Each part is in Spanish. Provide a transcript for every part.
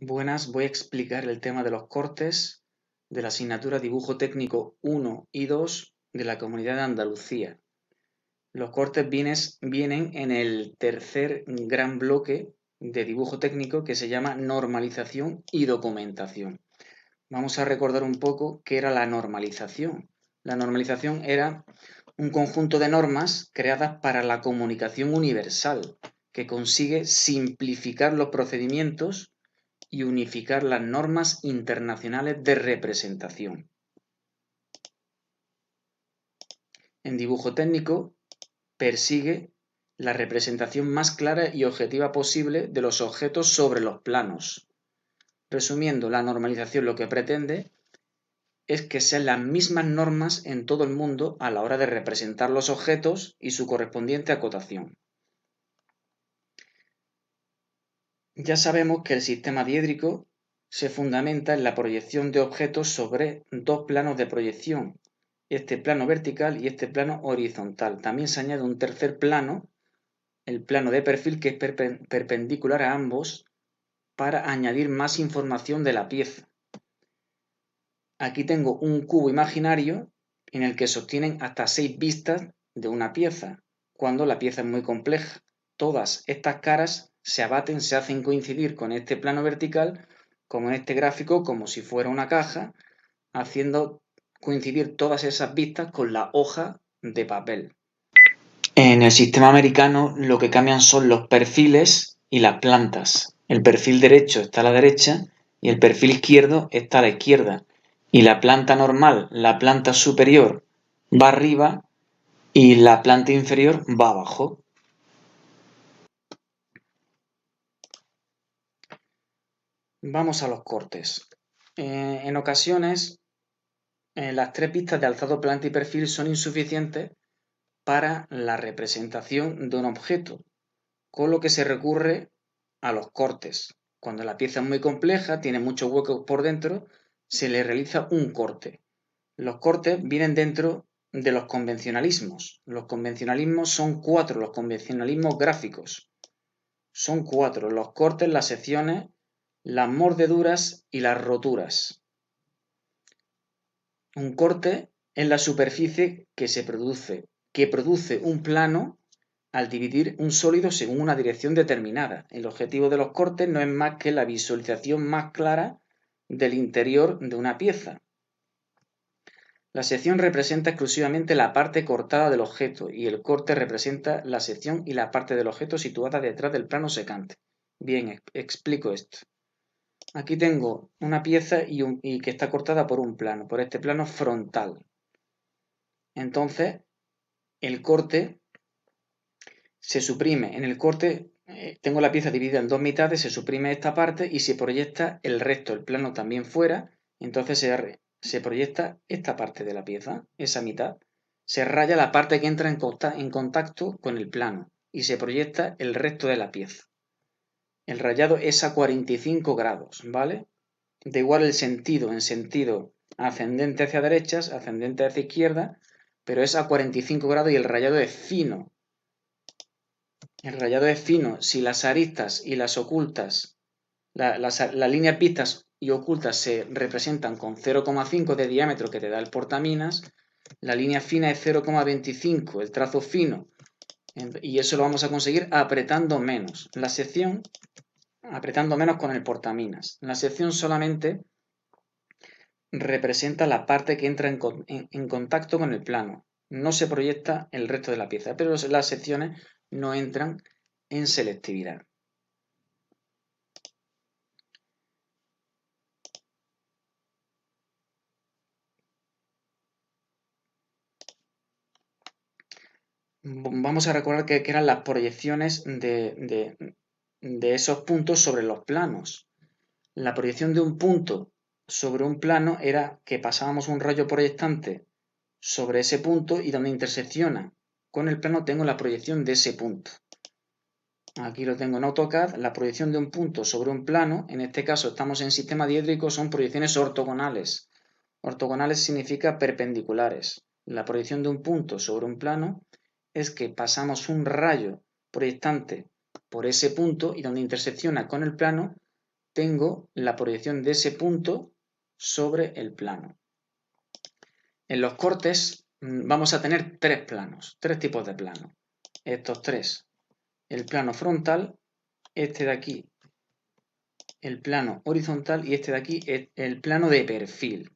Buenas, voy a explicar el tema de los cortes de la asignatura Dibujo Técnico 1 y 2 de la Comunidad de Andalucía. Los cortes vienen en el tercer gran bloque de dibujo técnico que se llama normalización y documentación. Vamos a recordar un poco qué era la normalización. La normalización era un conjunto de normas creadas para la comunicación universal que consigue simplificar los procedimientos y unificar las normas internacionales de representación. En dibujo técnico persigue la representación más clara y objetiva posible de los objetos sobre los planos. Resumiendo, la normalización lo que pretende es que sean las mismas normas en todo el mundo a la hora de representar los objetos y su correspondiente acotación. Ya sabemos que el sistema diédrico se fundamenta en la proyección de objetos sobre dos planos de proyección, este plano vertical y este plano horizontal. También se añade un tercer plano, el plano de perfil, que es perpendicular a ambos para añadir más información de la pieza. Aquí tengo un cubo imaginario en el que sostienen hasta 6 vistas de una pieza, cuando la pieza es muy compleja. Todas estas caras se abaten, se hacen coincidir con este plano vertical, como en este gráfico, como si fuera una caja, haciendo coincidir todas esas vistas con la hoja de papel. En el sistema americano lo que cambian son los perfiles y las plantas. El perfil derecho está a la derecha y el perfil izquierdo está a la izquierda. Y la planta normal, la planta superior, va arriba y la planta inferior va abajo. Vamos a los cortes. En ocasiones, las 3 vistas de alzado, planta y perfil son insuficientes para la representación de un objeto, con lo que se recurre a los cortes. Cuando la pieza es muy compleja, tiene muchos huecos por dentro, se le realiza un corte. Los cortes vienen dentro de los convencionalismos. Los convencionalismos son 4, los convencionalismos gráficos. Son 4, los cortes, las secciones, las mordeduras y las roturas. Un corte es la superficie que produce un plano al dividir un sólido según una dirección determinada. El objetivo de los cortes no es más que la visualización más clara del interior de una pieza. La sección representa exclusivamente la parte cortada del objeto y el corte representa la sección y la parte del objeto situada detrás del plano secante. Bien, explico esto. Aquí tengo una pieza y que está cortada por un plano, por este plano frontal. Entonces, el corte se suprime. En el corte tengo la pieza dividida en 2 mitades, se suprime esta parte y se proyecta el resto, el plano también fuera. Entonces se proyecta esta parte de la pieza, esa mitad. Se raya la parte que entra en contacto con el plano y se proyecta el resto de la pieza. El rayado es a 45 grados, ¿vale? Da igual el sentido, en sentido ascendente hacia derechas, ascendente hacia izquierda, pero es a 45 grados y el rayado es fino. El rayado es fino si las aristas y las ocultas, las líneas vistas y ocultas se representan con 0,5 de diámetro que te da el portaminas, la línea fina es 0,25, el trazo fino, y eso lo vamos a conseguir apretando menos. La sección, apretando menos con el portaminas. La sección solamente representa la parte que entra en contacto con el plano. No se proyecta el resto de la pieza, pero las secciones no entran en selectividad. Vamos a recordar que eran las proyecciones de esos puntos sobre los planos. La proyección de un punto sobre un plano era que pasábamos un rayo proyectante sobre ese punto y donde intersecciona con el plano tengo la proyección de ese punto. Aquí lo tengo en AutoCAD, la proyección de un punto sobre un plano, en este caso estamos en sistema diédrico, son proyecciones ortogonales. Ortogonales significa perpendiculares. La proyección de un punto sobre un plano es que pasamos un rayo proyectante por ese punto y donde intersecciona con el plano tengo la proyección de ese punto sobre el plano. En los cortes vamos a tener tres planos, tres tipos de planos. Estos tres, el plano frontal, este de aquí, el plano horizontal y este de aquí, el plano de perfil.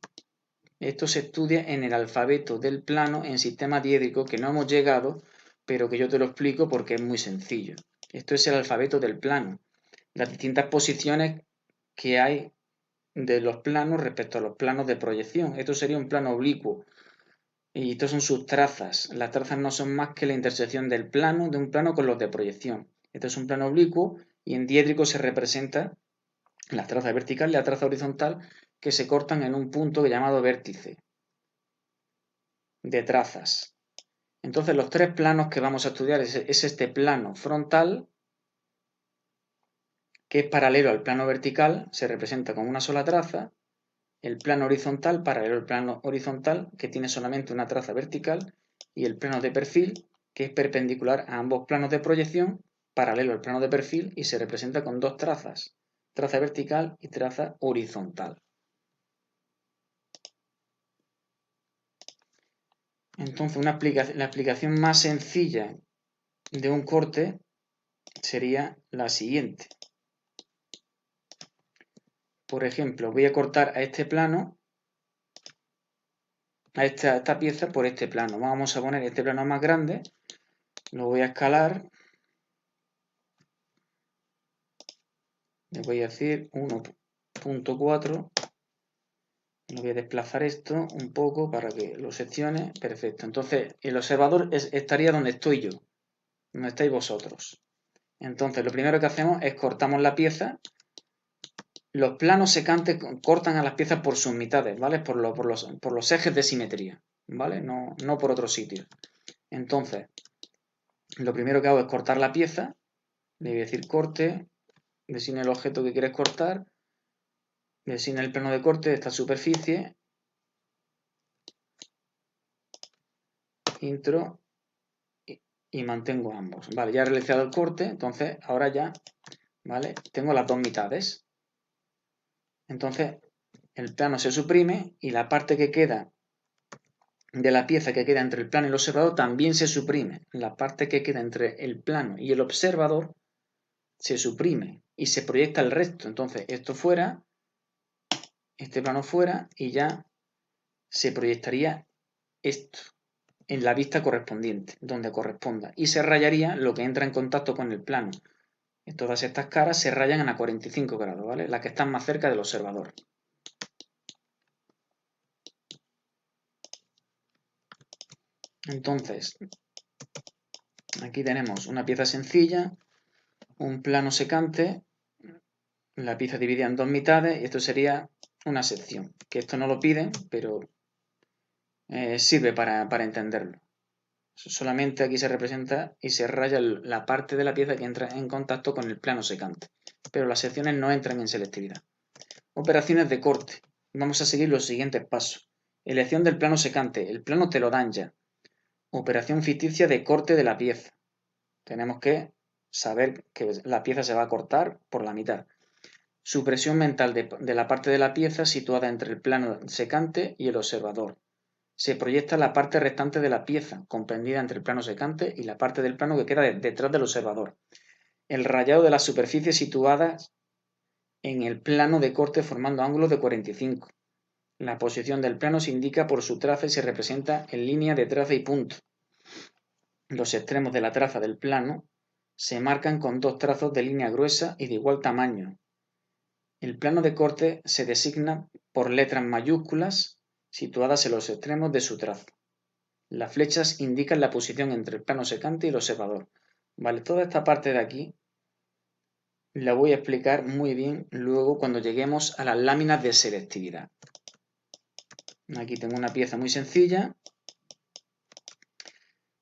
Esto se estudia en el alfabeto del plano en sistema diédrico, que no hemos llegado, pero que yo te lo explico porque es muy sencillo. Esto es el alfabeto del plano, las distintas posiciones que hay de los planos respecto a los planos de proyección. Esto sería un plano oblicuo y estos son sus trazas. Las trazas no son más que la intersección del plano, de un plano con los de proyección. Este es un plano oblicuo y en diédrico se representa la traza vertical y la traza horizontal que se cortan en un punto llamado vértice de trazas. Entonces los tres planos que vamos a estudiar es este plano frontal, que es paralelo al plano vertical, se representa con una sola traza, el plano horizontal, paralelo al plano horizontal, que tiene solamente una traza vertical, y el plano de perfil, que es perpendicular a ambos planos de proyección, paralelo al plano de perfil, y se representa con dos trazas, traza vertical y traza horizontal. Entonces, la aplicación más sencilla de un corte sería la siguiente. Por ejemplo, voy a cortar a este plano, a esta pieza por este plano. Vamos a poner este plano más grande, lo voy a escalar, le voy a decir 1.4, le voy a desplazar esto un poco para que lo seccione, perfecto. Entonces, el observador estaría donde estoy yo, donde estáis vosotros. Entonces, lo primero que hacemos es cortamos la pieza. Los planos secantes cortan a las piezas por sus mitades, ¿vale? Por los ejes de simetría, ¿vale? No por otro sitio. Entonces, lo primero que hago es cortar la pieza. Le voy a decir corte, designa el objeto que quieres cortar, designa el plano de corte de esta superficie, intro y mantengo ambos. Vale, ya he realizado el corte, entonces ahora ya, ¿vale? Tengo las dos mitades. Entonces, el plano se suprime y la parte que queda de la pieza que queda entre el plano y el observador también se suprime. La parte que queda entre el plano y el observador se suprime y se proyecta el resto. Entonces, esto fuera, este plano fuera y ya se proyectaría esto en la vista correspondiente, donde corresponda. Y se rayaría lo que entra en contacto con el plano. Todas estas caras se rayan a 45 grados, ¿vale? Las que están más cerca del observador. Entonces, aquí tenemos una pieza sencilla, un plano secante, la pieza dividida en dos mitades, y esto sería una sección. Que esto no lo piden, pero sirve para entenderlo. Solamente aquí se representa y se raya la parte de la pieza que entra en contacto con el plano secante. Pero las secciones no entran en selectividad. Operaciones de corte. Vamos a seguir los siguientes pasos. Elección del plano secante. El plano te lo dan ya. Operación ficticia de corte de la pieza. Tenemos que saber que la pieza se va a cortar por la mitad. Supresión mental de la parte de la pieza situada entre el plano secante y el observador. Se proyecta la parte restante de la pieza, comprendida entre el plano secante y la parte del plano que queda detrás del observador. El rayado de las superficies situadas en el plano de corte formando ángulos de 45. La posición del plano se indica por su traza y se representa en línea de traza y punto. Los extremos de la traza del plano se marcan con dos trazos de línea gruesa y de igual tamaño. El plano de corte se designa por letras mayúsculas situadas en los extremos de su trazo. Las flechas indican la posición entre el plano secante y el observador. Vale, toda esta parte de aquí la voy a explicar muy bien luego cuando lleguemos a las láminas de selectividad. Aquí tengo una pieza muy sencilla.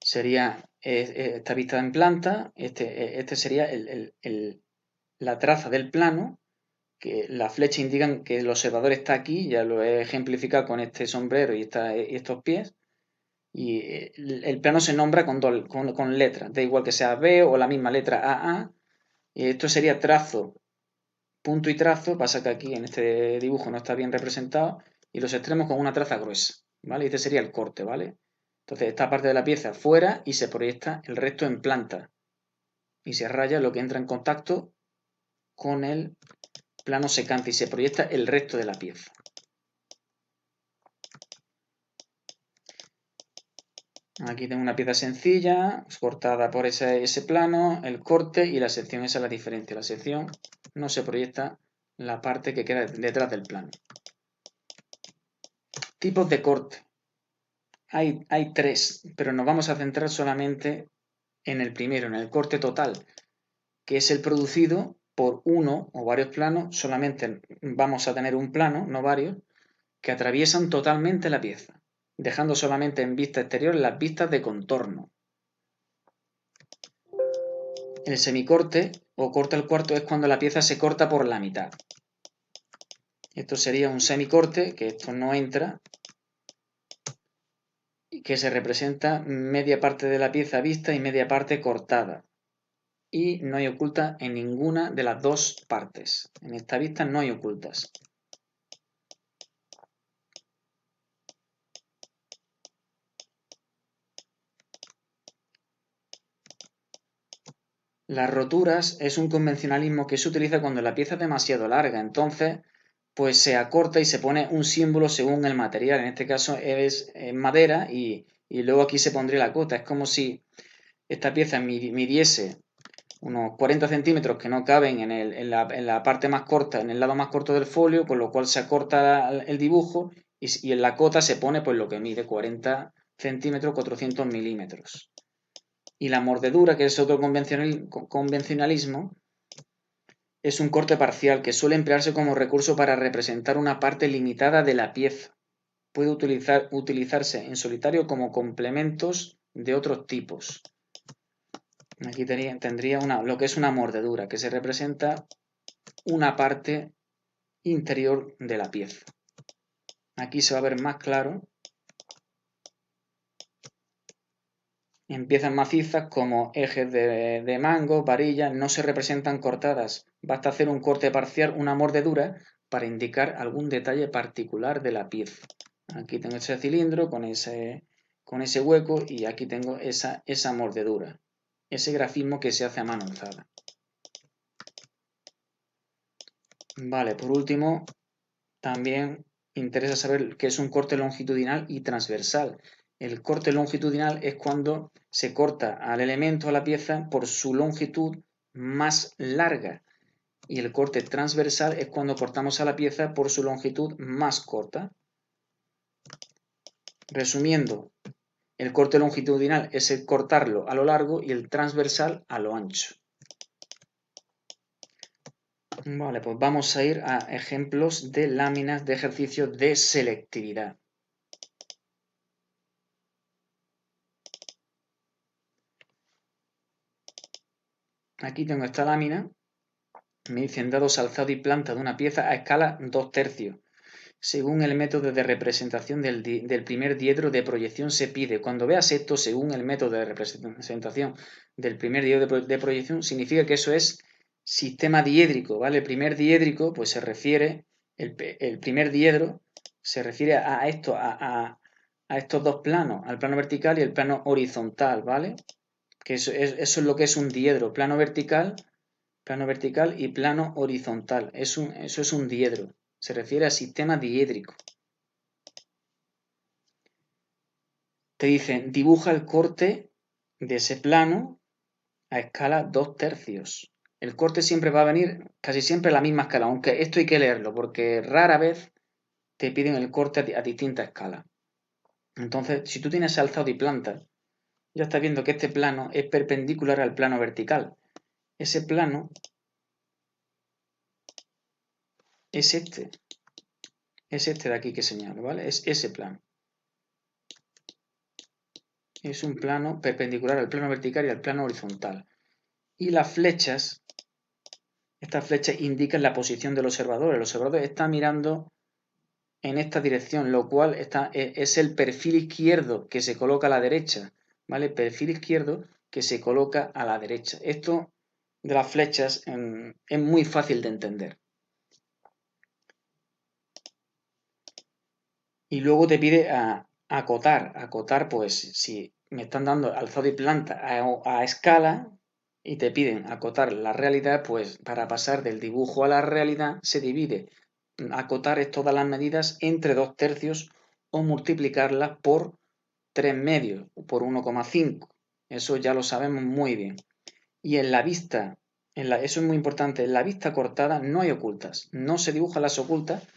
Sería esta vista en planta. Este sería la traza del plano, que las flechas indican que el observador está aquí. Ya lo he ejemplificado con este sombrero y estos pies. Y el plano se nombra con letras, da igual que sea B o la misma letra AA. Esto sería trazo punto y trazo, pasa que aquí en este dibujo no está bien representado, y los extremos con una traza gruesa, ¿vale? Este sería el corte, ¿vale? Entonces esta parte de la pieza fuera y se proyecta el resto en planta y se raya lo que entra en contacto con el plano secante y se proyecta el resto de la pieza. Aquí tengo una pieza sencilla, cortada por ese plano, el corte y la sección, esa es la diferencia. La sección no se proyecta la parte que queda detrás del plano. Tipos de corte. Hay tres, pero nos vamos a centrar solamente en el primero, en el corte total, que es el producido por uno o varios planos, solamente vamos a tener un plano, no varios, que atraviesan totalmente la pieza, dejando solamente en vista exterior las vistas de contorno. El semicorte o corte al cuarto es cuando la pieza se corta por la mitad. Esto sería un semicorte, que esto no entra, y que se representa media parte de la pieza vista y media parte cortada. Y no hay oculta en ninguna de las dos partes. En esta vista no hay ocultas. Las roturas es un convencionalismo que se utiliza cuando la pieza es demasiado larga, entonces pues se acorta y se pone un símbolo según el material. En este caso es madera y luego aquí se pondría la cota. Es como si esta pieza midiese unos 40 centímetros que no caben en la parte más corta, en el lado más corto del folio, con lo cual se acorta el dibujo y en la cota se pone pues lo que mide 40 centímetros, 400 milímetros. Y la mordedura, que es otro convencionalismo, es un corte parcial que suele emplearse como recurso para representar una parte limitada de la pieza. Puede utilizarse en solitario como complementos de otros tipos. Aquí tendría lo que es una mordedura, que se representa una parte interior de la pieza. Aquí se va a ver más claro en piezas macizas como ejes de mango, varillas, no se representan cortadas. Basta hacer un corte parcial, una mordedura, para indicar algún detalle particular de la pieza. Aquí tengo ese cilindro con ese hueco y aquí tengo esa mordedura, ese grafismo que se hace a mano alzada. Vale, por último, también interesa saber qué es un corte longitudinal y transversal. El corte longitudinal es cuando se corta al elemento, a la pieza, por su longitud más larga. Y el corte transversal es cuando cortamos a la pieza por su longitud más corta. Resumiendo, el corte longitudinal es el cortarlo a lo largo y el transversal a lo ancho. Vale, pues vamos a ir a ejemplos de láminas de ejercicio de selectividad. Aquí tengo esta lámina, me dicen dados alzado y planta de una pieza a escala 2/3. Según el método de representación del primer diedro de proyección se pide. Cuando veas esto, según el método de representación del primer diedro de proyección, significa que eso es sistema diédrico, ¿vale? El primer diédrico, pues se refiere, el primer diedro se refiere a esto, a estos dos planos, al plano vertical y el plano horizontal, ¿vale? Que eso es lo que es un diedro, plano vertical y plano horizontal. Eso es un diedro. Se refiere a sistema diédrico. Te dicen, dibuja el corte de ese plano a escala 2/3. El corte siempre va a venir casi siempre a la misma escala, aunque esto hay que leerlo, porque rara vez te piden el corte a distinta escala. Entonces, si tú tienes alzado y planta, ya estás viendo que este plano es perpendicular al plano vertical. Ese plano es este. Es este de aquí que señalo, ¿vale? Es ese plano. Es un plano perpendicular al plano vertical y al plano horizontal. Y las flechas, estas flechas indican la posición del observador. El observador está mirando en esta dirección, lo cual es el perfil izquierdo que se coloca a la derecha, ¿vale? Perfil izquierdo que se coloca a la derecha. Esto de las flechas es muy fácil de entender. Y luego te pide acotar. Acotar, pues si me están dando alzado y planta a escala y te piden acotar la realidad, pues para pasar del dibujo a la realidad se divide. Acotar es todas las medidas entre 2/3 o multiplicarlas por 3/2, por 1,5. Eso ya lo sabemos muy bien. Y en la vista, eso es muy importante, en la vista cortada no hay ocultas. No se dibujan las ocultas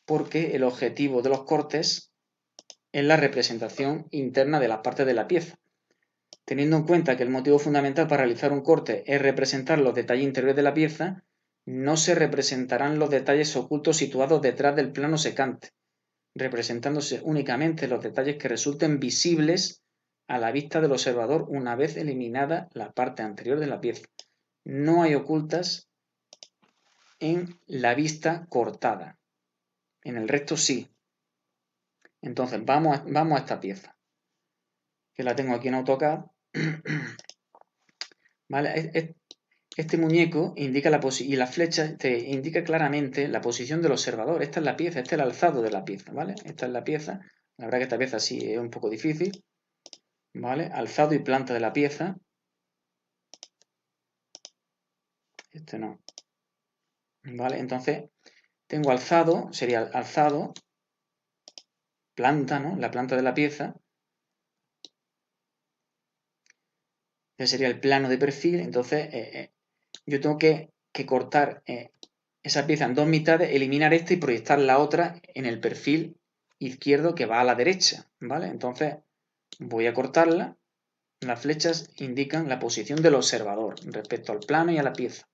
porque el objetivo de los cortes es la representación interna de las partes de la pieza. Teniendo en cuenta que el motivo fundamental para realizar un corte es representar los detalles interiores de la pieza, no se representarán los detalles ocultos situados detrás del plano secante, representándose únicamente los detalles que resulten visibles a la vista del observador una vez eliminada la parte anterior de la pieza. No hay ocultas en la vista cortada. En el resto sí. Entonces vamos a esta pieza, que la tengo aquí en AutoCAD. ¿Vale? Este muñeco indica la posición y la flecha te indica claramente la posición del observador. Esta es la pieza, este es el alzado de la pieza, ¿vale? Esta es la pieza. La verdad que esta pieza sí es un poco difícil, ¿vale? Alzado y planta de la pieza. Este no. ¿Vale? Entonces, tengo alzado, sería alzado, planta, ¿no? La planta de la pieza. Ese sería el plano de perfil. Entonces, yo tengo que cortar esa pieza en dos mitades, eliminar esta y proyectar la otra en el perfil izquierdo que va a la derecha, ¿vale? Entonces voy a cortarla. Las flechas indican la posición del observador respecto al plano y a la pieza.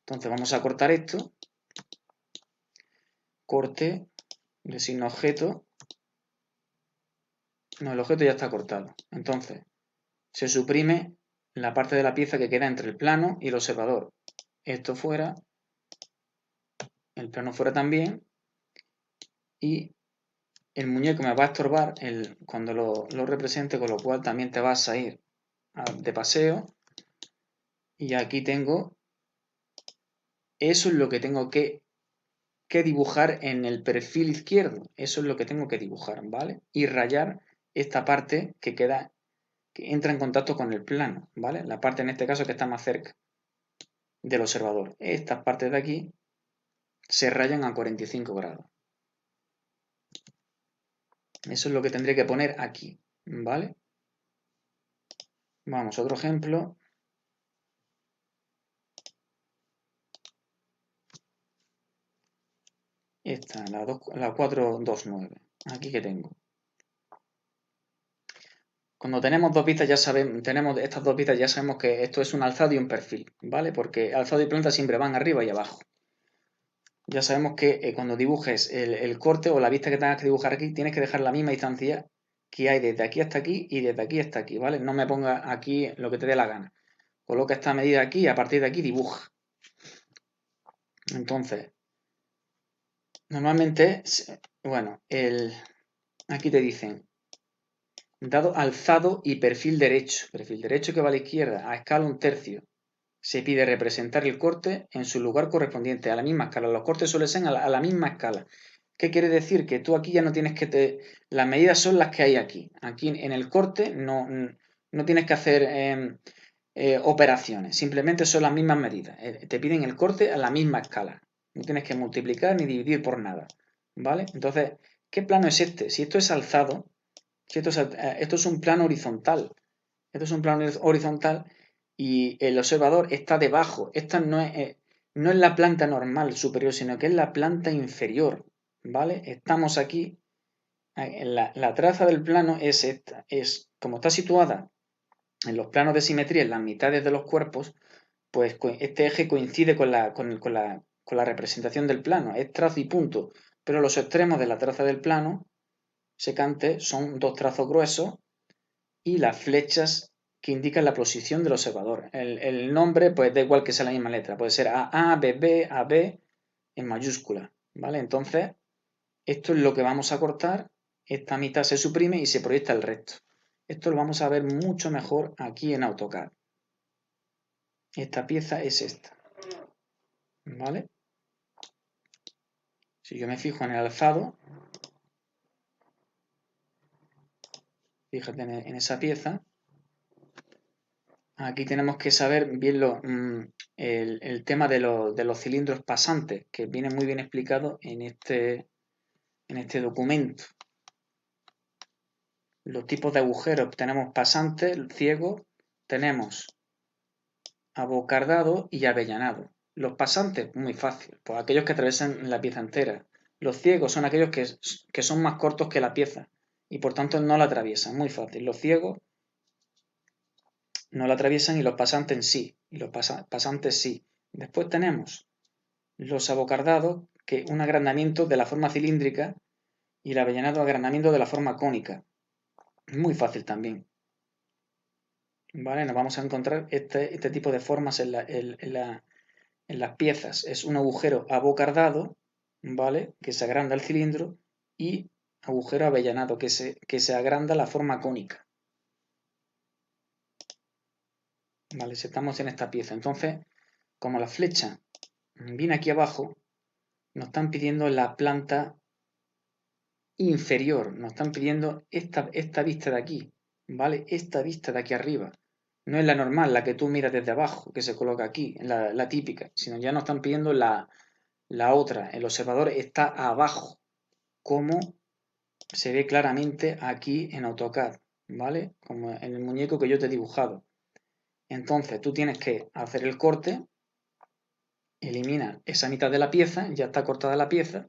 Entonces vamos a cortar esto. Corte, designo objeto. No, el objeto ya está cortado. Entonces se suprime la parte de la pieza que queda entre el plano y el observador. Esto fuera, el plano fuera también, y el muñeco me va a estorbar cuando lo represente, con lo cual también te vas a ir de paseo. Y aquí tengo, eso es lo que tengo que dibujar en el perfil izquierdo. Eso es lo que tengo que dibujar, ¿vale? Y rayar esta parte que queda, que entra en contacto con el plano, ¿vale? La parte en este caso que está más cerca del observador. Estas partes de aquí se rayan a 45 grados. Eso es lo que tendré que poner aquí, ¿vale? Vamos, otro ejemplo. Esta, la 429. Aquí que tengo. Cuando tenemos dos vistas ya sabemos, tenemos estas dos vistas ya sabemos que esto es un alzado y un perfil, ¿vale? Porque alzado y planta siempre van arriba y abajo. Ya sabemos que cuando dibujes el corte o la vista que tengas que dibujar aquí, tienes que dejar la misma distancia que hay desde aquí hasta aquí y desde aquí hasta aquí, ¿vale? No me ponga aquí lo que te dé la gana. Coloca esta medida aquí y a partir de aquí dibuja. Entonces, normalmente, bueno, aquí te dicen, dado alzado y perfil derecho que va a la izquierda, a escala 1/3, se pide representar el corte en su lugar correspondiente, a la misma escala. Los cortes suelen ser a la misma escala. ¿Qué quiere decir? Que tú aquí ya no tienes que... Las medidas son las que hay aquí. Aquí en el corte no tienes que hacer operaciones, simplemente son las mismas medidas. Te piden el corte a la misma escala. No tienes que multiplicar ni dividir por nada. ¿Vale? Entonces, ¿qué plano es este? Si esto es alzado, si esto es un plano horizontal. Esto es un plano horizontal y el observador está debajo. Esta no es la planta normal superior, sino que es la planta inferior, ¿vale? Estamos aquí, la traza del plano es esta, como está situada en los planos de simetría, en las mitades de los cuerpos, pues este eje coincide con la representación del plano, es trazo y punto, pero los extremos de la traza del plano secante son dos trazos gruesos y las flechas que indican la posición del observador. El nombre, pues da igual que sea la misma letra, puede ser AA, BB, AB en mayúscula, ¿vale? Entonces, esto es lo que vamos a cortar, esta mitad se suprime y se proyecta el resto. Esto lo vamos a ver mucho mejor aquí en AutoCAD. Esta pieza es esta, ¿vale? Si yo me fijo en el alzado, fíjate en esa pieza. Aquí tenemos que saber bien el tema de los cilindros pasantes, que viene muy bien explicado en este documento. Los tipos de agujeros: tenemos pasantes, ciegos, tenemos abocardado y avellanado. Los pasantes, muy fácil, pues aquellos que atraviesan la pieza entera. Los ciegos son aquellos que son más cortos que la pieza y por tanto no la atraviesan, muy fácil. Los ciegos no la atraviesan y los pasantes sí, y los pasantes sí. Después tenemos los abocardados, que un agrandamiento de la forma cilíndrica, y el avellanado, agrandamiento de la forma cónica. Muy fácil también. ¿Vale? Nos vamos a encontrar este tipo de formas en las piezas. Es un agujero abocardado, ¿vale? Que se agranda el cilindro, y agujero avellanado, que se agranda la forma cónica. ¿Vale? Si estamos en esta pieza. Entonces, como la flecha viene aquí abajo, nos están pidiendo la planta inferior, nos están pidiendo esta vista de aquí, ¿vale? Esta vista de aquí arriba. No es la normal, la que tú miras desde abajo, que se coloca aquí, la típica, sino ya nos están pidiendo la otra. El observador está abajo, como se ve claramente aquí en AutoCAD, ¿vale? Como en el muñeco que yo te he dibujado. Entonces tú tienes que hacer el corte, elimina esa mitad de la pieza, ya está cortada la pieza,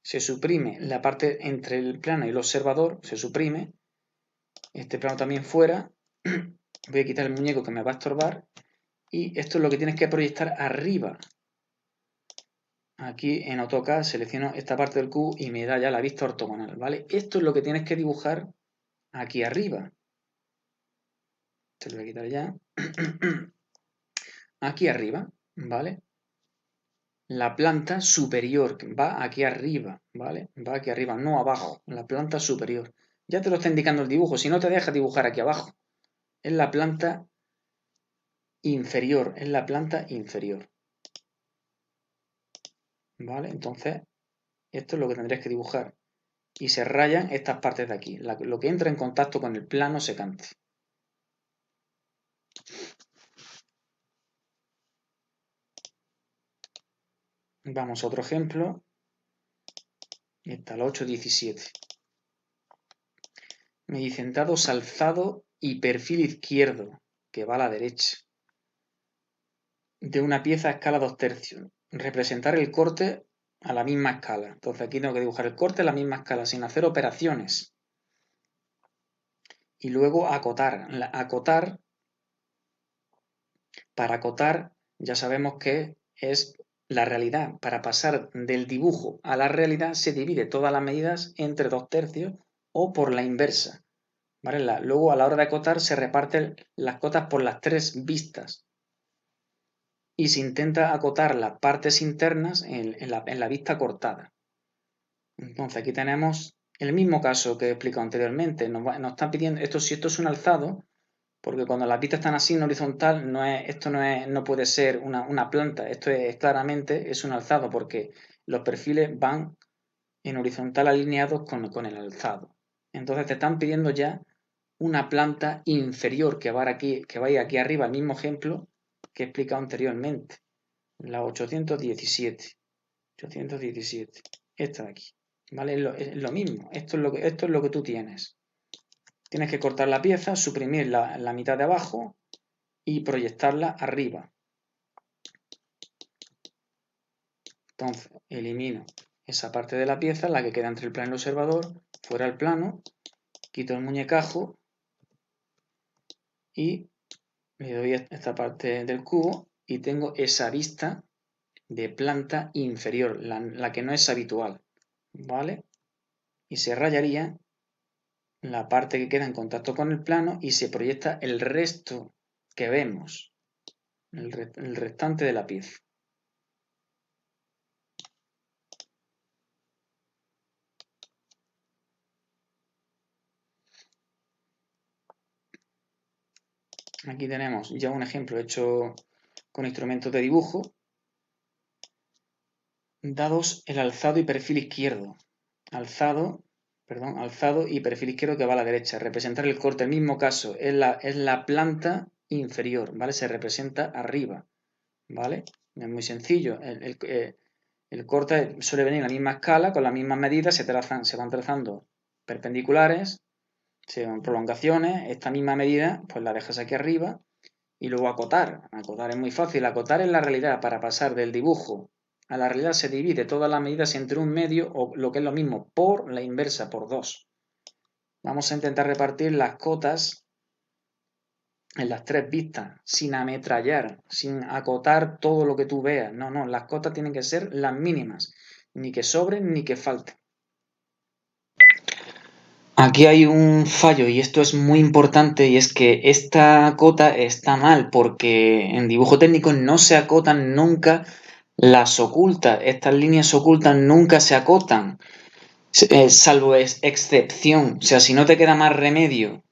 se suprime la parte entre el plano y el observador, se suprime, este plano también fuera, voy a quitar el muñeco que me va a estorbar, y esto es lo que tienes que proyectar arriba. Aquí en AutoCAD selecciono esta parte del cubo y me da ya la vista ortogonal, ¿vale? Esto es lo que tienes que dibujar aquí arriba. Te lo voy a quitar ya. Aquí arriba, ¿vale? La planta superior, que va aquí arriba, ¿vale? Va aquí arriba, no abajo, la planta superior. Ya te lo está indicando el dibujo, si no te deja dibujar aquí abajo. Es la planta inferior, es la planta inferior. ¿Vale? Entonces, esto es lo que tendrías que dibujar. Y se rayan estas partes de aquí. Lo que entra en contacto con el plano secante. Vamos a otro ejemplo. Está el 8.17. Me dicen dados alzado y perfil izquierdo, que va a la derecha, de una pieza a escala 2/3. Representar el corte a la misma escala. Entonces aquí tengo que dibujar el corte a la misma escala, sin hacer operaciones. Y luego acotar. Para acotar ya sabemos que es la realidad. Para pasar del dibujo a la realidad se divide todas las medidas entre 2/3 o por la inversa. ¿Vale? Luego a la hora de acotar se reparten las cotas por las 3 vistas y se intenta acotar las partes internas en la vista cortada. Entonces aquí tenemos el mismo caso que he explicado anteriormente. Nos están pidiendo, si esto es un alzado, porque cuando las vistas están así en horizontal, no puede ser una planta, esto es claramente es un alzado, porque los perfiles van en horizontal alineados con el alzado. Entonces te están pidiendo ya una planta inferior que vaya aquí arriba, el mismo ejemplo que he explicado anteriormente, la 817, esta de aquí, ¿vale? Es lo mismo, esto es lo que tú tienes. Tienes que cortar la pieza, suprimir la mitad de abajo y proyectarla arriba. Entonces, elimino esa parte de la pieza, la que queda entre el plano y el observador, fuera el plano, quito el muñecajo y le doy a esta parte del cubo y tengo esa vista de planta inferior, la que no es habitual, ¿vale? Y se rayaría la parte que queda en contacto con el plano y se proyecta el resto que vemos, el restante de la pieza. Aquí tenemos ya un ejemplo hecho con instrumentos de dibujo. Dados el alzado y perfil izquierdo. Alzado, perdón, alzado y perfil izquierdo que va a la derecha. Representar el corte, en el mismo caso, es la planta inferior, ¿vale? Se representa arriba, ¿vale? Es muy sencillo. El corte suele venir en la misma escala, con las mismas medidas, se van trazando perpendiculares, se van prolongaciones, esta misma medida, pues la dejas aquí arriba y luego acotar. Acotar es muy fácil. Acotar en la realidad, para pasar del dibujo a la realidad, se divide todas las medidas entre un medio o lo que es lo mismo, por la inversa, por 2. Vamos a intentar repartir las cotas en las 3 vistas, sin ametrallar, sin acotar todo lo que tú veas. No, no, las cotas tienen que ser las mínimas, ni que sobren ni que falten. Aquí hay un fallo y esto es muy importante, y es que esta cota está mal porque en dibujo técnico no se acotan nunca las ocultas. Estas líneas ocultas nunca se acotan, salvo excepción. O sea, si no te queda más remedio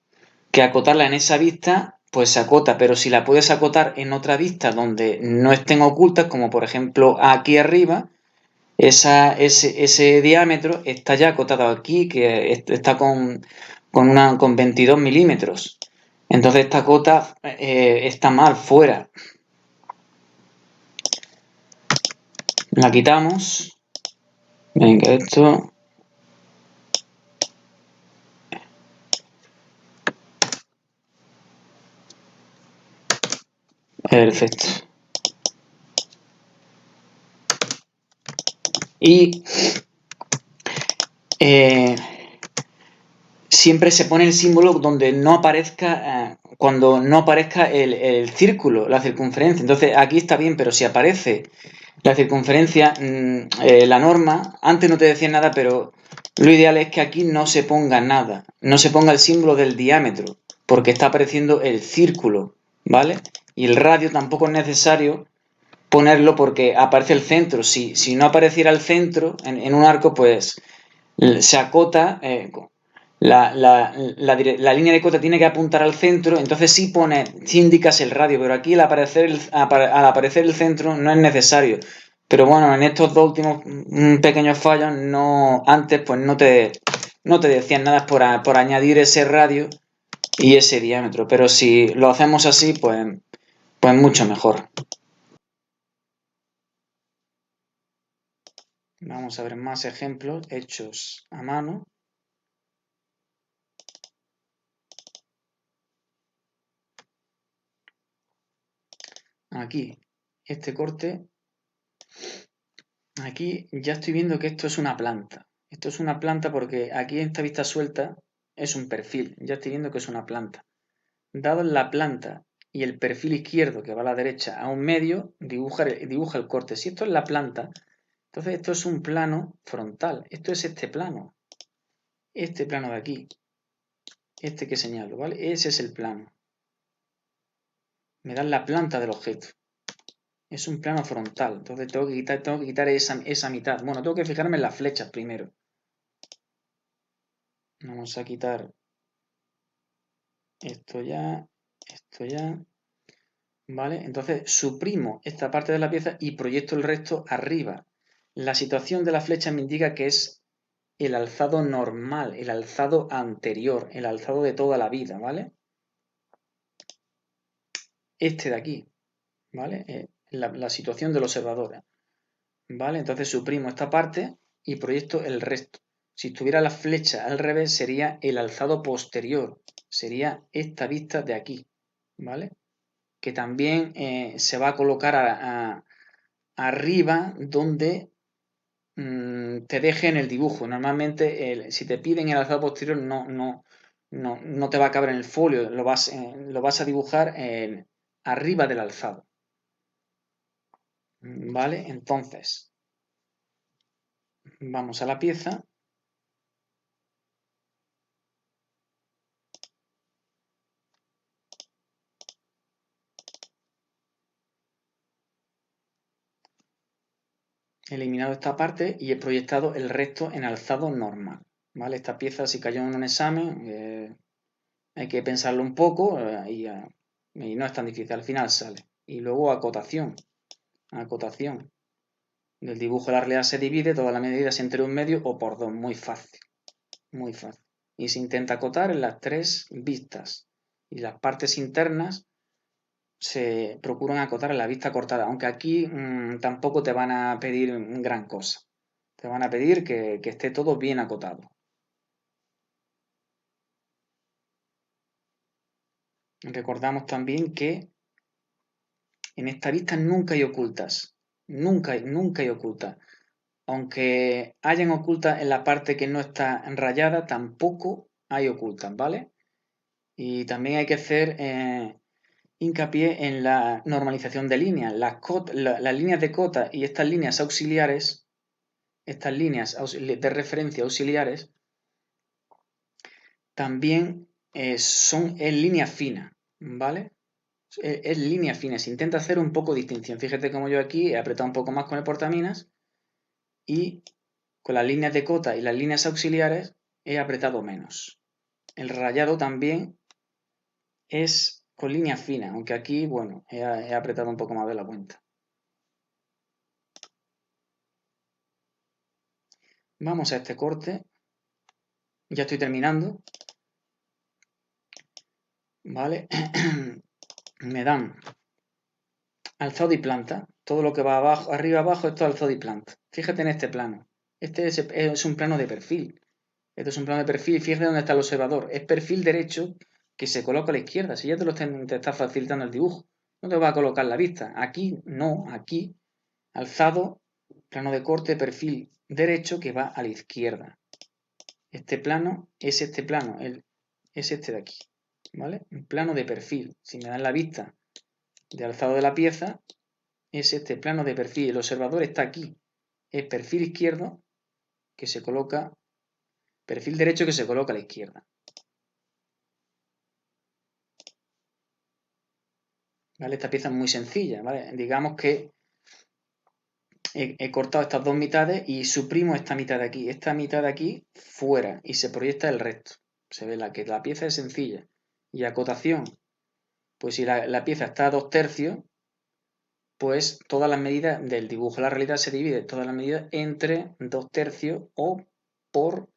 que acotarla en esa vista, pues se acota, pero si la puedes acotar en otra vista donde no estén ocultas, como por ejemplo aquí arriba, ese diámetro está ya acotado aquí, que está con 22 milímetros. Entonces esta cota está mal, fuera. La quitamos. Venga, esto. Perfecto. Y siempre se pone el símbolo donde no aparezca, cuando no aparezca el círculo, la circunferencia. Entonces aquí está bien, pero si aparece la circunferencia, la norma, antes no te decía nada, pero lo ideal es que aquí no se ponga nada, no se ponga el símbolo del diámetro, porque está apareciendo el círculo, ¿vale? Y el radio tampoco es necesario ponerlo porque aparece el centro. Si no apareciera el centro en un arco, pues se acota, la línea de cota tiene que apuntar al centro, entonces sí indicas el radio, pero aquí al aparecer el centro no es necesario. Pero bueno, en estos dos últimos pequeños fallos, antes pues no te decían nada por añadir ese radio y ese diámetro, pero si lo hacemos así, pues mucho mejor. Vamos a ver más ejemplos hechos a mano. Aquí, este corte, aquí ya estoy viendo que esto es una planta. Esto es una planta porque aquí en esta vista suelta es un perfil. Ya estoy viendo que es una planta. Dado la planta y el perfil izquierdo que va a la derecha a un medio, dibuja el corte. Si esto es la planta, entonces esto es un plano frontal. Esto es este plano. Este plano de aquí. Este que señalo, ¿vale? Ese es el plano. Me dan la planta del objeto. Es un plano frontal, entonces tengo que quitar esa mitad. Bueno, tengo que fijarme en las flechas primero. Vamos a quitar esto ya, ¿vale? Entonces suprimo esta parte de la pieza y proyecto el resto arriba. La situación de la flecha me indica que es el alzado normal, el alzado anterior, el alzado de toda la vida, ¿vale? Este de aquí, ¿vale? La situación del observador, ¿vale? Entonces suprimo esta parte y proyecto el resto. Si estuviera la flecha al revés, sería el alzado posterior, sería esta vista de aquí, ¿vale? Que también se va a colocar arriba donde te deje en el dibujo. Normalmente, si te piden el alzado posterior, no te va a caber en el folio, lo vas a dibujar arriba del alzado, ¿vale? Entonces, vamos a la pieza. He eliminado esta parte y he proyectado el resto en alzado normal, ¿vale? Esta pieza, si cayó en un examen, hay que pensarlo un poco y no es tan difícil, al final sale. Y luego acotación. Del dibujo de la realidad se divide todas las medidas entre un medio o por 2, muy fácil. Muy fácil. Y se intenta acotar en las tres vistas. Y las partes internas se procuran acotar en la vista cortada, aunque aquí tampoco te van a pedir gran cosa. Te van a pedir que esté todo bien acotado. Recordamos también que en esta vista nunca hay ocultas. Nunca hay ocultas. Aunque hayan ocultas en la parte que no está rayada, tampoco hay ocultas, ¿vale? Y también hay que hacer hincapié en la normalización de líneas. Las líneas de cota y estas líneas auxiliares, estas líneas de referencia auxiliares, también son en línea fina, ¿vale? Es línea fina, se intenta hacer un poco de distinción. Fíjate como yo aquí he apretado un poco más con el portaminas y con las líneas de cota y las líneas auxiliares he apretado menos. El rayado también es con línea fina, aunque aquí, bueno, he apretado un poco más de la cuenta. Vamos a este corte. Ya estoy terminando. ¿Vale? Me dan alzado y planta. Todo lo que va abajo, arriba abajo, esto es alzado y planta. Fíjate en este plano. Este es un plano de perfil. Este es un plano de perfil y fíjate dónde está el observador. Es perfil derecho que se coloca a la izquierda. Si ya te está facilitando el dibujo. No te va a colocar la vista. Aquí, no, aquí. Alzado, plano de corte, perfil derecho que va a la izquierda. Este plano es este plano, es este de aquí. ¿Vale? Un plano de perfil. Si me dan la vista de alzado de la pieza, es este plano de perfil. El observador está aquí. Es perfil izquierdo que se coloca, perfil derecho que se coloca a la izquierda. ¿Vale? Esta pieza es muy sencilla, ¿vale? Digamos que he cortado estas dos mitades y suprimo esta mitad de aquí. Esta mitad de aquí fuera y se proyecta el resto. Se ve que la pieza es sencilla. Y acotación, pues si la pieza está a 2/3, pues todas las medidas del dibujo de la realidad se divide todas las medidas entre 2/3 o por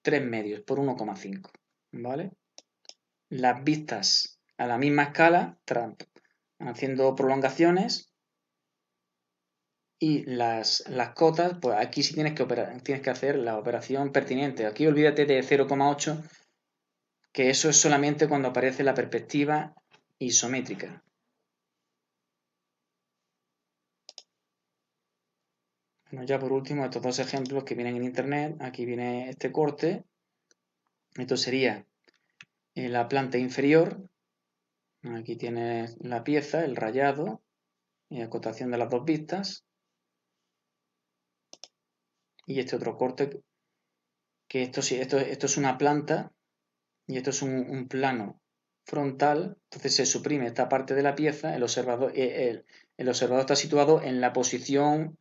3/2, por 1,5. ¿Vale? Las vistas a la misma escala, haciendo prolongaciones, y las cotas, pues aquí sí tienes que hacer la operación pertinente. Aquí olvídate de 0,8, que eso es solamente cuando aparece la perspectiva isométrica. Bueno, ya por último, estos dos ejemplos que vienen en internet, aquí viene este corte. Esto sería la planta inferior. Aquí tienes la pieza, el rayado y acotación de las dos vistas. Y este otro corte, que esto es una planta y esto es un plano frontal. Entonces se suprime esta parte de la pieza. El observador está situado en la posición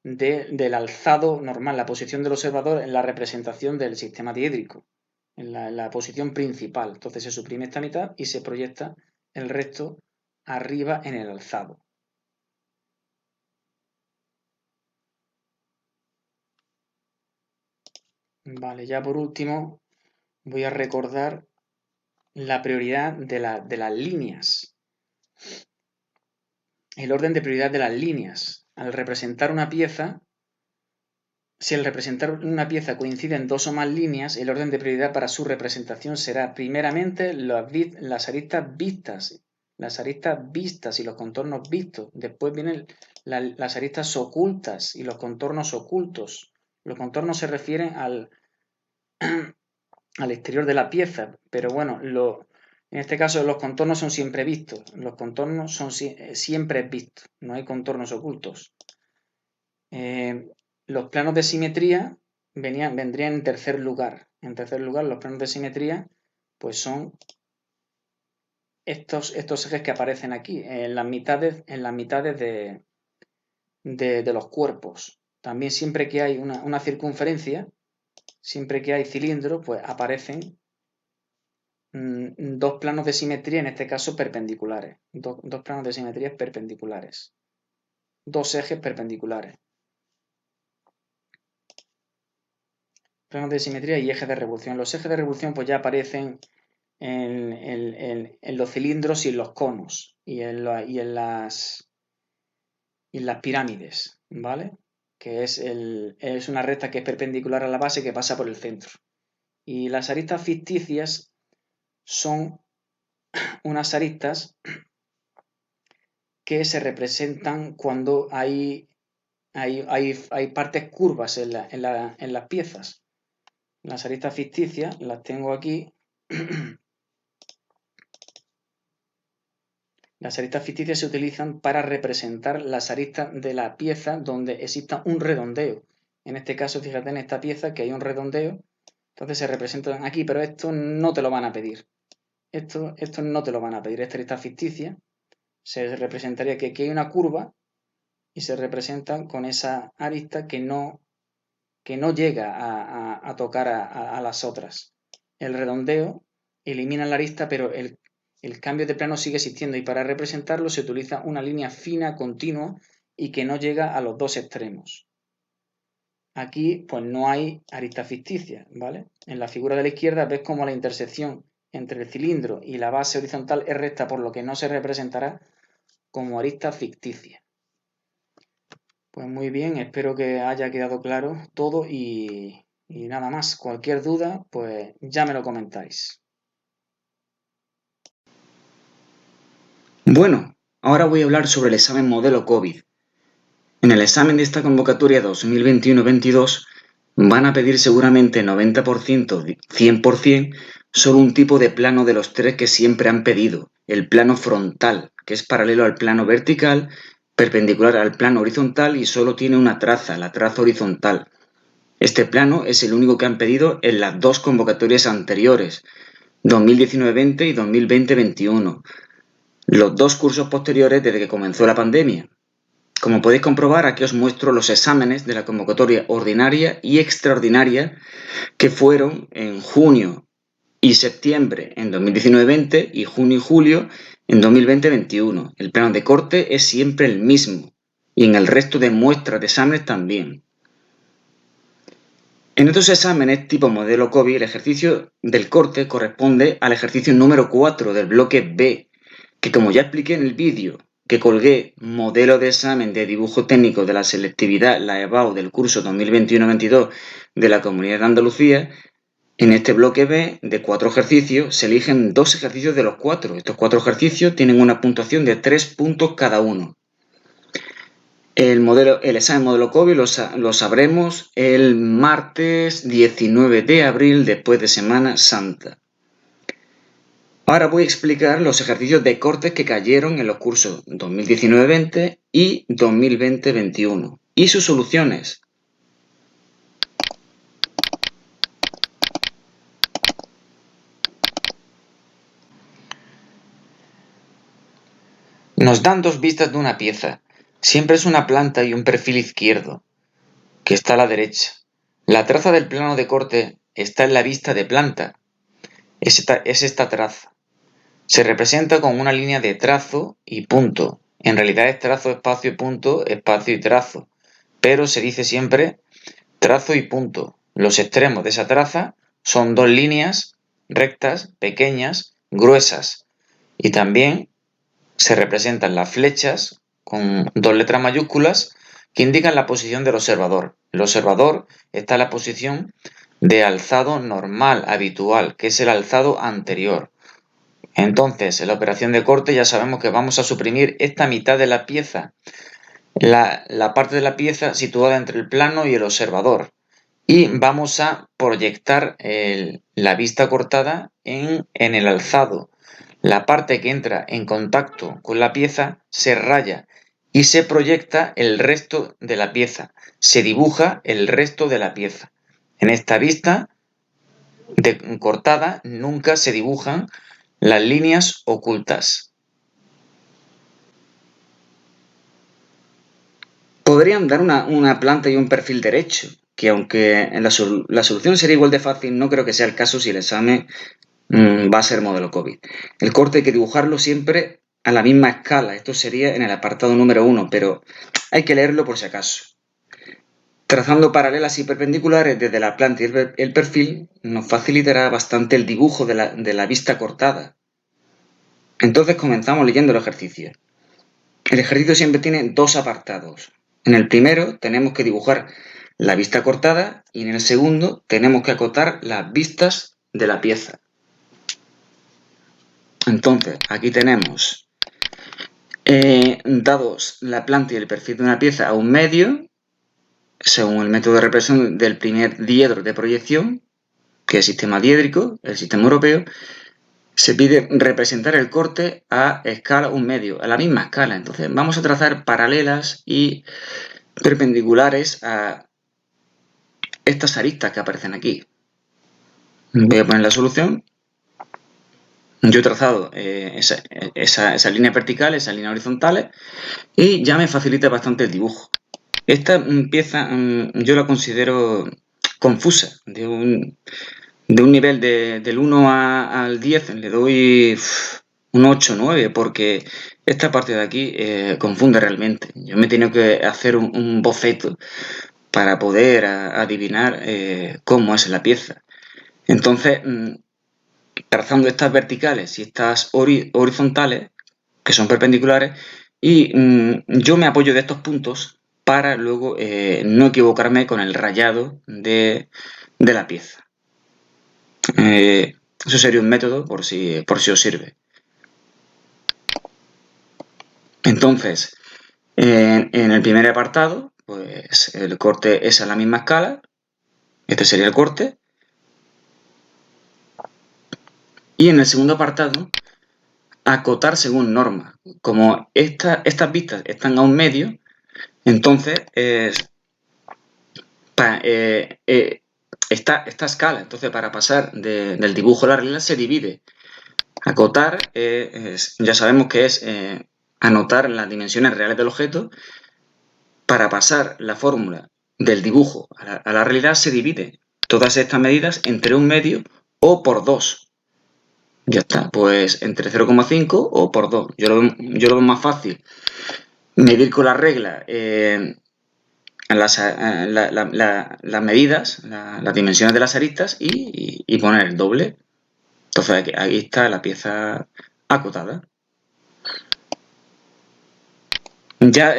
del alzado normal, la posición del observador en la representación del sistema diédrico, en la posición principal. Entonces se suprime esta mitad y se proyecta el resto arriba en el alzado. Vale, ya por último voy a recordar la prioridad de las líneas. El orden de prioridad de las líneas. Al representar una pieza, si al representar una pieza coinciden dos o más líneas, el orden de prioridad para su representación será primeramente las aristas vistas y los contornos vistos. Después vienen las aristas ocultas y los contornos ocultos. Los contornos se refieren al exterior de la pieza, pero bueno, en este caso los contornos son siempre vistos. Los contornos son siempre vistos, no hay contornos ocultos. Los planos de simetría vendrían en tercer lugar. En tercer lugar, los planos de simetría pues son estos ejes que aparecen aquí, en las mitades de los cuerpos. También siempre que hay una circunferencia, siempre que hay cilindro, pues aparecen dos planos de simetría, en este caso perpendiculares. Dos planos de simetría perpendiculares. Dos ejes perpendiculares. planos de simetría y ejes de revolución. Los ejes de revolución pues ya aparecen en los cilindros y en los conos y en las pirámides, ¿vale? Que es una recta que es perpendicular a la base que pasa por el centro. Y las aristas ficticias son unas aristas que se representan cuando hay partes curvas en las piezas. Las aristas ficticias las tengo aquí. Las aristas ficticias se utilizan para representar las aristas de la pieza donde exista un redondeo. En este caso, fíjate en esta pieza que hay un redondeo, entonces se representan aquí, pero esto no te lo van a pedir. Esto no te lo van a pedir. Esta arista ficticia se representaría que aquí hay una curva y se representa con esa arista que no llega a tocar a las otras. El redondeo elimina la arista, pero el cambio de plano sigue existiendo y para representarlo se utiliza una línea fina, continua y que no llega a los dos extremos. Aquí pues no hay arista ficticia, ¿vale? En la figura de la izquierda ves como la intersección entre el cilindro y la base horizontal es recta, por lo que no se representará como arista ficticia. Pues muy bien, espero que haya quedado claro todo y nada más. Cualquier duda, pues ya me lo comentáis. Bueno, ahora voy a hablar sobre el examen modelo COVID. En el examen de esta convocatoria 2021-22 van a pedir seguramente 90%, 100%, solo un tipo de plano de los tres que siempre han pedido, el plano frontal, que es paralelo al plano vertical, perpendicular al plano horizontal y solo tiene una traza, la traza horizontal. Este plano es el único que han pedido en las dos convocatorias anteriores, 2019-20 y 2020-21. Los dos cursos posteriores desde que comenzó la pandemia. Como podéis comprobar, aquí os muestro los exámenes de la convocatoria ordinaria y extraordinaria que fueron en junio y septiembre en 2019-20 y junio y julio en 2020-21. El plano de corte es siempre el mismo y en el resto de muestras de exámenes también. En estos exámenes tipo modelo COVID, el ejercicio del corte corresponde al ejercicio número 4 del bloque B, que como ya expliqué en el vídeo que colgué, modelo de examen de dibujo técnico de la selectividad, la EBAU del curso 2021-22 de la Comunidad de Andalucía, en este bloque B de 4 ejercicios se eligen 2 ejercicios de los 4. Estos 4 ejercicios tienen una puntuación de 3 puntos cada uno. El examen modelo COVID lo sabremos el martes 19 de abril después de Semana Santa. Ahora voy a explicar los ejercicios de cortes que cayeron en los cursos 2019-20 y 2020-21 y sus soluciones. Nos dan dos vistas de una pieza. Siempre es una planta y un perfil izquierdo, que está a la derecha. La traza del plano de corte está en la vista de planta. Es esta traza. Se representa con una línea de trazo y punto. En realidad es trazo, espacio y punto, espacio y trazo. Pero se dice siempre trazo y punto. Los extremos de esa traza son dos líneas rectas, pequeñas, gruesas. Y también se representan las flechas con dos letras mayúsculas que indican la posición del observador. El observador está en la posición de alzado normal, habitual, que es el alzado anterior. Entonces, en la operación de corte ya sabemos que vamos a suprimir esta mitad de la pieza, la parte de la pieza situada entre el plano y el observador. Y vamos a proyectar la vista cortada en el alzado. La parte que entra en contacto con la pieza se raya y se proyecta el resto de la pieza. Se dibuja el resto de la pieza. En esta vista cortada nunca se dibujan las líneas ocultas. Podrían dar una planta y un perfil derecho, que aunque la solución sería igual de fácil, no creo que sea el caso si el examen va a ser modelo COVID. El corte hay que dibujarlo siempre a la misma escala. Esto sería en el apartado número 1, pero hay que leerlo por si acaso. Trazando paralelas y perpendiculares desde la planta y el perfil nos facilitará bastante el dibujo de la vista cortada. Entonces comenzamos leyendo el ejercicio. El ejercicio siempre tiene dos apartados. En el primero tenemos que dibujar la vista cortada y en el segundo tenemos que acotar las vistas de la pieza. Entonces, aquí tenemos dados la planta y el perfil de una pieza a un medio, según el método de represión del primer diedro de proyección, que es el sistema diédrico, el sistema europeo, se pide representar el corte a escala un medio, a la misma escala. Entonces vamos a trazar paralelas y perpendiculares a estas aristas que aparecen aquí. Voy a poner la solución. Yo he trazado esa línea vertical, esas líneas horizontales, y ya me facilita bastante el dibujo. Esta pieza yo la considero confusa, de un nivel del 1 al 10 le doy un 8 o 9, porque esta parte de aquí confunde realmente. Yo me he tenido que hacer un boceto para poder adivinar cómo es la pieza. Entonces, trazando estas verticales y estas horizontales, que son perpendiculares, y yo me apoyo de estos puntos para luego no equivocarme con el rayado de la pieza. Eso sería un método por si os sirve. Entonces, en el primer apartado, pues el corte es a la misma escala. Este sería el corte. Y en el segundo apartado, acotar según norma. Como estas vistas están a un medio, entonces esta escala, entonces para pasar del dibujo a la regla se divide. Acotar, ya sabemos que es anotar las dimensiones reales del objeto. Para pasar la fórmula del dibujo a la realidad se divide todas estas medidas entre un medio o por 2. Ya está, pues entre 0,5 o por 2. Yo lo veo más fácil medir con la regla las medidas, las dimensiones de las aristas y poner el doble. Entonces aquí está la pieza acotada. Ya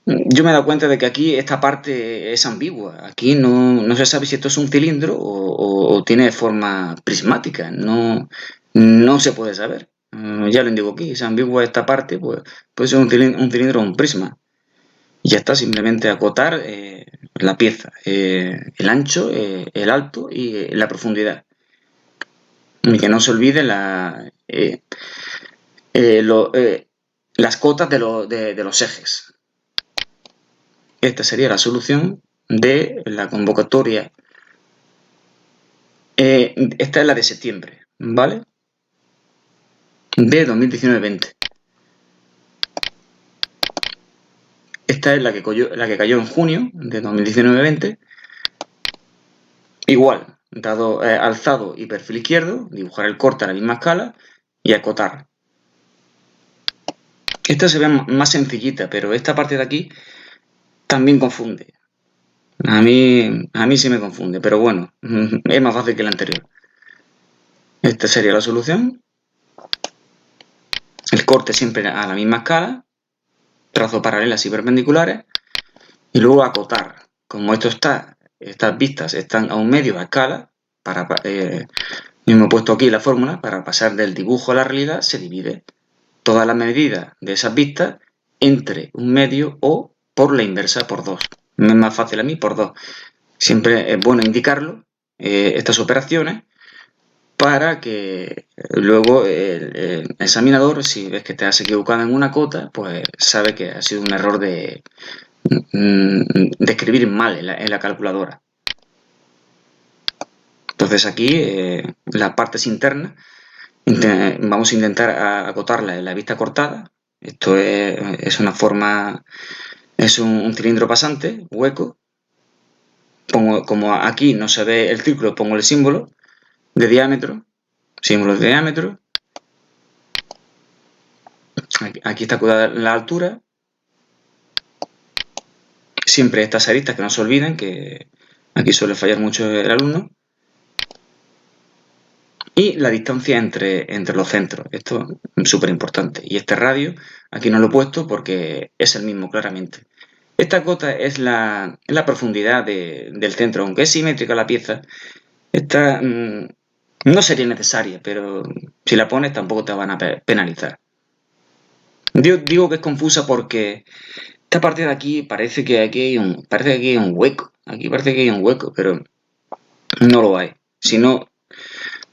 yo me he dado cuenta de que aquí esta parte es ambigua. Aquí no se sabe si esto es un cilindro o tiene forma prismática. No se puede saber. Ya lo indico aquí, es ambigua esta parte, pues puede ser un cilindro o un prisma. Y ya está, simplemente acotar la pieza, el ancho, el alto y la profundidad. Y que no se olvide las cotas de los ejes. Esta sería la solución de la convocatoria. Esta es la de septiembre, ¿vale? De 2019-20. Esta es la que cayó en junio de 2019-20. Igual, dado alzado y perfil izquierdo, dibujar el corte a la misma escala y acotar. Esta se ve más sencillita, pero esta parte de aquí también confunde. A mí sí me confunde, pero bueno, es más fácil que la anterior. Esta sería la solución. El corte siempre a la misma escala, trazo paralelas y perpendiculares, y luego acotar. Como estas vistas están a un medio a escala, yo me he puesto aquí la fórmula, para pasar del dibujo a la realidad se divide todas las medidas de esas vistas entre un medio o por la inversa, por 2. Me es más fácil a mí por 2. Siempre es bueno indicarlo, estas operaciones, para que luego el examinador, si ves que te has equivocado en una cota, pues sabe que ha sido un error de escribir mal en la calculadora. Entonces aquí las partes internas vamos a intentar acotarla en la vista cortada. Esto es una forma, es un cilindro pasante, hueco. Como aquí no se ve el círculo, pongo el símbolo de diámetro, símbolo de diámetro. Aquí está acotada la altura, siempre estas aristas que no se olviden, que aquí suele fallar mucho el alumno. Y la distancia entre los centros, esto es súper importante. Y este radio, aquí no lo he puesto porque es el mismo claramente. Esta cota es la profundidad del centro, aunque es simétrica la pieza, esta no sería necesaria, pero si la pones tampoco te van a penalizar. Digo que es confusa porque esta parte de aquí parece que aquí hay un hueco. Aquí parece que hay un hueco, pero no lo hay. Si no,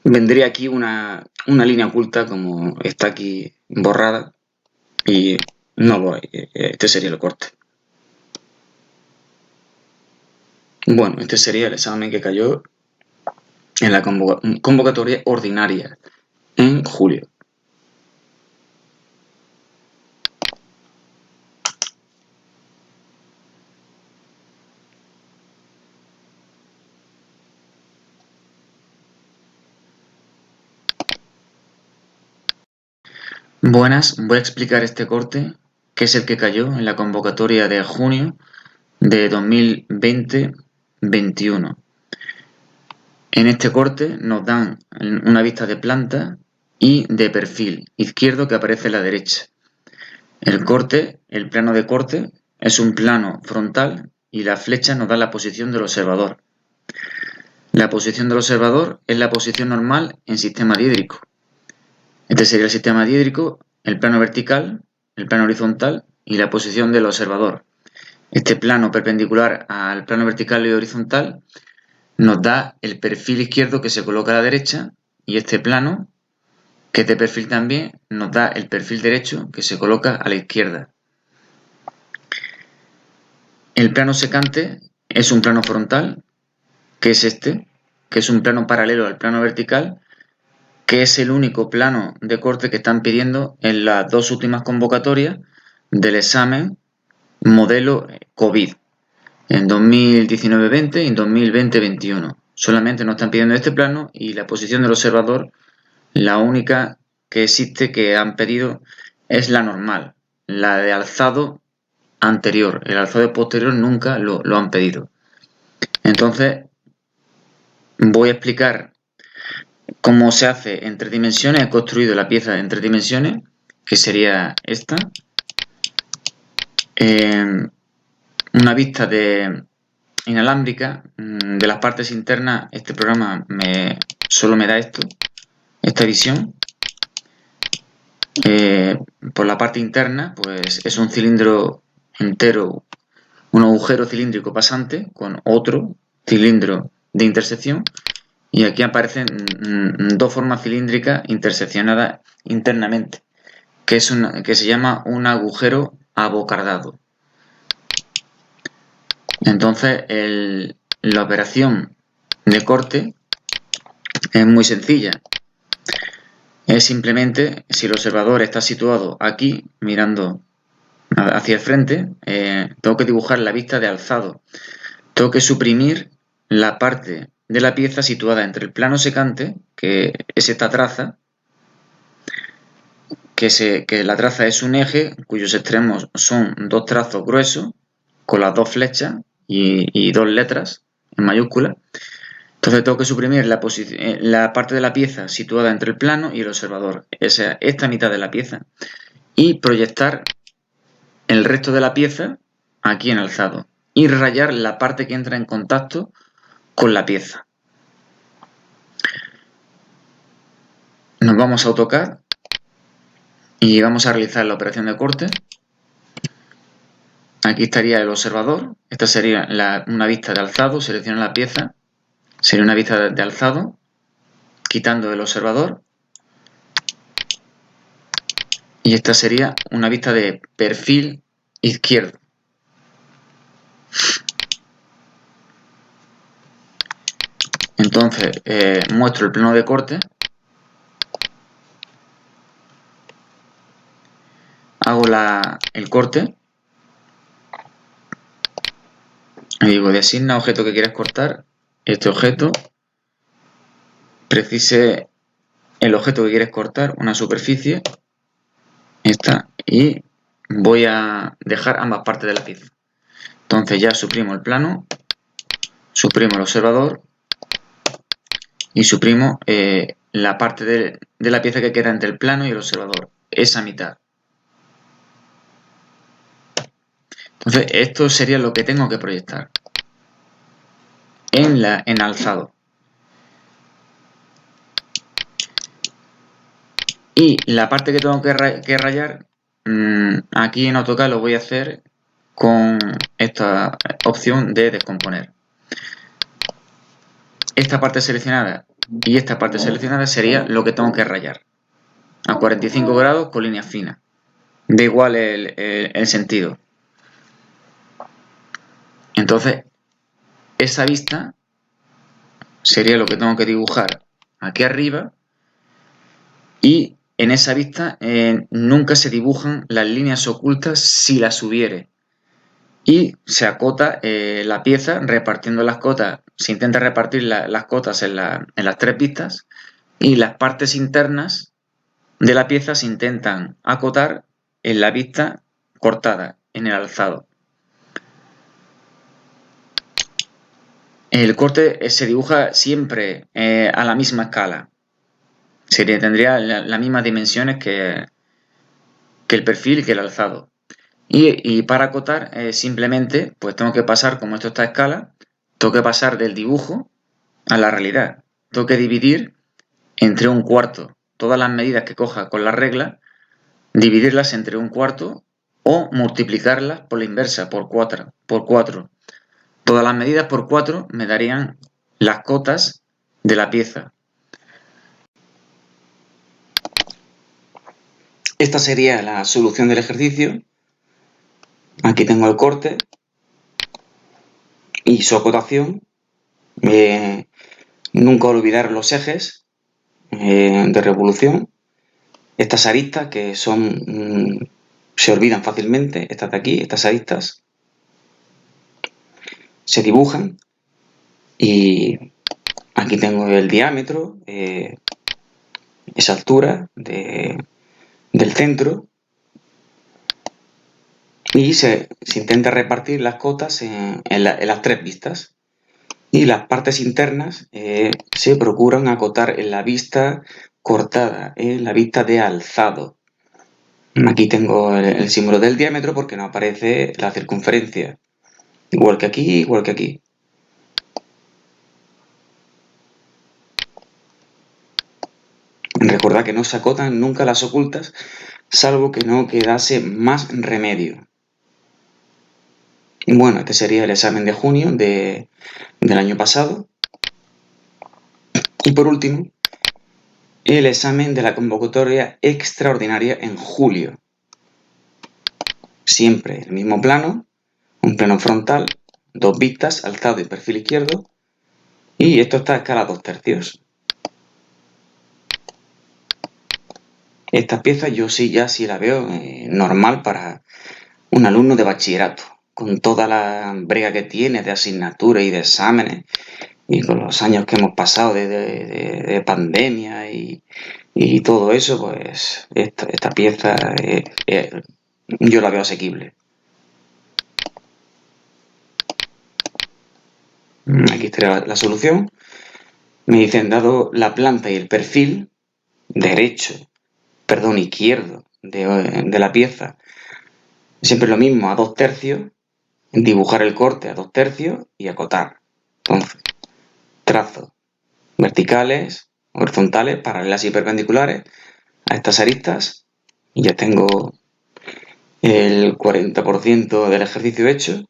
vendría aquí una línea oculta como está aquí borrada y no lo hay. Este sería el corte. Bueno, este sería el examen que cayó en la convocatoria ordinaria en julio. Buenas, voy a explicar este corte, que es el que cayó en la convocatoria de junio de 2020-21. En este corte nos dan una vista de planta y de perfil izquierdo que aparece a la derecha. El plano de corte, es un plano frontal y la flecha nos da la posición del observador. La posición del observador es la posición normal en sistema diédrico. Este sería el sistema diédrico, el plano vertical, el plano horizontal y la posición del observador. Este plano perpendicular al plano vertical y horizontal nos da el perfil izquierdo que se coloca a la derecha y este plano, que es de perfil también, nos da el perfil derecho que se coloca a la izquierda. El plano secante es un plano frontal, que es este, que es un plano paralelo al plano vertical, que es el único plano de corte que están pidiendo en las dos últimas convocatorias del examen modelo COVID, en 2019-20 y en 2020-21. Solamente nos están pidiendo este plano y la posición del observador, la única que existe que han pedido es la normal, la de alzado anterior. El alzado posterior nunca lo han pedido. Entonces, voy a explicar cómo se hace en 3 dimensiones. He construido la pieza en 3 dimensiones, que sería esta. Una vista inalámbrica de las partes internas. Este programa solo me da esta visión. Por la parte interna, pues es un cilindro entero, un agujero cilíndrico pasante con otro cilindro de intersección. Y aquí aparecen dos formas cilíndricas interseccionadas internamente, que se llama un agujero abocardado. Entonces, la operación de corte es muy sencilla. Es simplemente, si el observador está situado aquí, mirando hacia el frente, tengo que dibujar la vista de alzado. Tengo que suprimir la parte de la pieza situada entre el plano secante, que es esta traza, que la traza es un eje cuyos extremos son dos trazos gruesos con las dos flechas y dos letras en mayúscula. Entonces tengo que suprimir la parte de la pieza situada entre el plano y el observador, esta mitad de la pieza, y proyectar el resto de la pieza aquí en alzado y rayar la parte que entra en contacto con la pieza. Nos vamos a AutoCAD y vamos a realizar la operación de corte. Aquí estaría el observador, esta sería una vista de alzado, selecciono la pieza, sería una vista de alzado, quitando el observador, y esta sería una vista de perfil izquierdo. Entonces muestro el plano de corte, hago el corte, y digo, designa objeto que quieres cortar, este objeto, precise el objeto que quieres cortar, una superficie, esta, y voy a dejar ambas partes de la pieza. Entonces ya suprimo el plano, suprimo el observador y suprimo la parte de la pieza que queda entre el plano y el observador, esa mitad. Entonces esto sería lo que tengo que proyectar en alzado. Y la parte que tengo que rayar, aquí en AutoCAD lo voy a hacer con esta opción de descomponer. Esta parte seleccionada y esta parte seleccionada sería lo que tengo que rayar a 45 grados con línea fina. Da igual el sentido. Entonces, esa vista sería lo que tengo que dibujar aquí arriba, y en esa vista nunca se dibujan las líneas ocultas si las hubiere. Y se acota la pieza repartiendo las cotas, se intenta repartir las cotas en las tres vistas, y las partes internas de la pieza se intentan acotar en la vista cortada, en el alzado. El corte se dibuja siempre a la misma escala. Tendría las mismas dimensiones que el perfil y que el alzado. Y para acotar simplemente pues tengo que pasar, como esto está a escala, tengo que pasar del dibujo a la realidad. Tengo que dividir entre un cuarto todas las medidas que coja con la regla, dividirlas entre un cuarto o multiplicarlas por la inversa, por 4. Todas las medidas por 4 me darían las cotas de la pieza. Esta sería la solución del ejercicio. Aquí tengo el corte y su acotación. Nunca olvidar los ejes de revolución. Estas aristas que son se olvidan fácilmente, estas de aquí, estas aristas se dibujan, y aquí tengo el diámetro, esa altura del centro, y se intenta repartir las cotas en las tres vistas, y las partes internas se procuran acotar en la vista cortada, en la vista de alzado. Aquí tengo el símbolo del diámetro porque no aparece la circunferencia, igual que aquí, igual que aquí. Recordad que no se acotan nunca las ocultas, salvo que no quedase más remedio. Bueno, este sería el examen de junio del año pasado. Y por último, el examen de la convocatoria extraordinaria en julio. Siempre el mismo plano, un plano frontal, dos vistas, alzado y perfil izquierdo, y esto está a escala 2/3. Estas piezas yo sí la veo normal para un alumno de bachillerato, con toda la brega que tiene de asignaturas y de exámenes, y con los años que hemos pasado de pandemia y todo eso, pues esta pieza yo la veo asequible. Aquí está la solución. Me dicen, dado la planta y el perfil izquierdo de la pieza, siempre lo mismo, a 2/3, dibujar el corte a 2/3 y acotar. Entonces, trazo verticales, horizontales, paralelas y perpendiculares a estas aristas, y ya tengo el 40% del ejercicio hecho.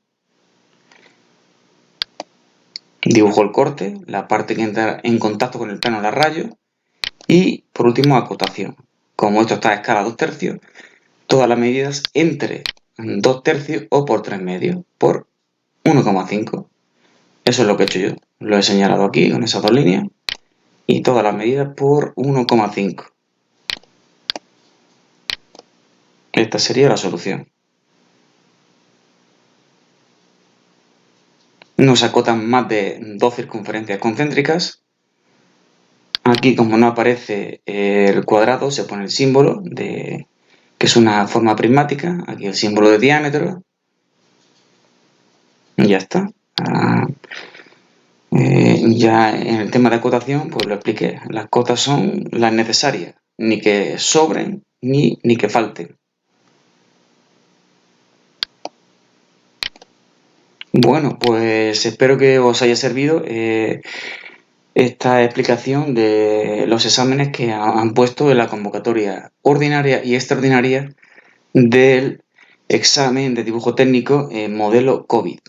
Dibujo el corte, la parte que entra en contacto con el plano la rayo, y por último acotación. Como esto está a escala 2/3, todas las medidas entre 2/3 o por 3/2 por 1,5. Eso es lo que he hecho yo. Lo he señalado aquí con esas dos líneas, y todas las medidas por 1,5. Esta sería la solución. No se acotan más de 2 circunferencias concéntricas. Aquí, como no aparece el cuadrado, se pone el símbolo que es una forma prismática. Aquí el símbolo de diámetro. Ya está. Ya en el tema de acotación, pues lo expliqué. Las cotas son las necesarias, ni que sobren ni que falten. Bueno, pues espero que os haya servido esta explicación de los exámenes que han puesto en la convocatoria ordinaria y extraordinaria del examen de dibujo técnico modelo COVID.